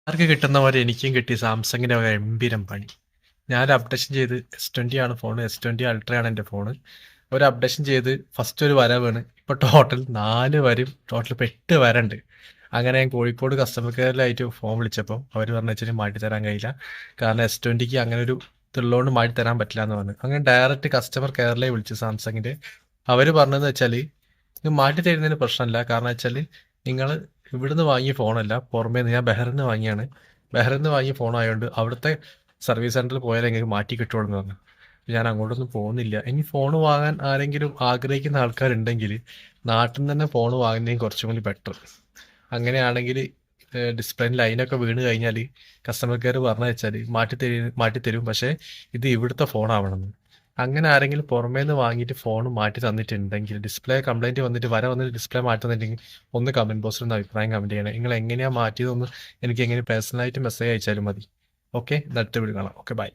ആർക്ക് കിട്ടുന്ന പോലെ എനിക്കും കിട്ടി സാംസങ്ങിൻ്റെ ഒരു എംബിരം പണി. ഞാനൊരു അപ്ഡേഷൻ ചെയ്ത് S20 ആണ് ഫോൺ, S20 അൾട്രയാണ് എൻ്റെ ഫോണ്. ഒരു അപ്ഡേഷൻ ചെയ്ത് ഫസ്റ്റ് ഒരു വര വീണ് ഇപ്പോൾ ടോട്ടൽ 4 വരും, ടോട്ടൽ ഇപ്പോൾ 8 വരണ്ട്. അങ്ങനെ ഞാൻ കോഴിക്കോട് കസ്റ്റമർ കെയറിലായിട്ട് ഫോൺ വിളിച്ചപ്പോൾ അവർ പറഞ്ഞു വെച്ചാൽ മാറ്റി തരാൻ കഴിയില്ല, കാരണം S20ക്ക് അങ്ങനെ ഒരു ഇതുള്ളതുകൊണ്ട് മാറ്റി തരാൻ പറ്റില്ല എന്ന് പറഞ്ഞു. അങ്ങനെ ഡയറക്റ്റ് കസ്റ്റമർ കെയറിലേക്ക് വിളിച്ചു സാംസങ്ങിൻ്റെ. അവർ പറഞ്ഞതെന്ന് വെച്ചാൽ ഇത് മാറ്റി തരുന്നതിന് പ്രശ്നമില്ല, കാരണം വെച്ചാൽ നിങ്ങൾ ഇവിടുന്ന് വാങ്ങിയ ഫോണല്ല, പുറമേ നിന്ന് ഞാൻ ബഹ്റിന്ന് വാങ്ങിയാണ്. ബഹ്റിന്ന് വാങ്ങിയ ഫോണായതുകൊണ്ട് അവിടുത്തെ സർവീസ് സെൻറ്ററിൽ പോയാൽ നിങ്ങൾക്ക് മാറ്റി കിട്ടുള്ളൂ എന്ന് പറഞ്ഞു. ഞാൻ അങ്ങോട്ടൊന്നും പോകുന്നില്ല. ഇനി ഫോൺ വാങ്ങാൻ ആരെങ്കിലും ആഗ്രഹിക്കുന്ന ആൾക്കാരുണ്ടെങ്കിൽ നാട്ടിൽ നിന്ന് തന്നെ ഫോൺ വാങ്ങുന്നതും കുറച്ചും കൂടി ബെറ്റർ. അങ്ങനെയാണെങ്കിൽ ഡിസ്പ്ലേ ലൈനൊക്കെ വീണ് കഴിഞ്ഞാൽ കസ്റ്റമർ കെയർ പറഞ്ഞു വെച്ചാൽ മാറ്റിത്തരും, പക്ഷേ ഇത് ഇവിടുത്തെ ഫോണാവണമെന്ന്. അങ്ങനെ ആരെങ്കിലും പുറമേ നിന്ന് വാങ്ങിയിട്ട് ഫോൺ മാറ്റി തന്നിട്ടുണ്ടെങ്കിൽ, ഡിസ്പ്ലേ കംപ്ലൈൻറ്റ് വന്നിട്ട് വന്നിട്ട് ഡിസ്പ്ലേ മാറ്റി തന്നിട്ടുണ്ടെങ്കിൽ ഒന്ന് കമൻറ്റ് ബോക്സിൽ ഒന്ന് അഭിപ്രായം കമൻറ്റ് ചെയ്യണേ. നിങ്ങൾ എങ്ങനെയാണ് മാറ്റിയതൊന്ന് എനിക്ക് എങ്ങനെ പേഴ്സണലായിട്ട് മെസ്സേജ് അയച്ചാലും മതി. ഓക്കെ, അടുത്ത വീഡിയോ കാണാം. Okay, by.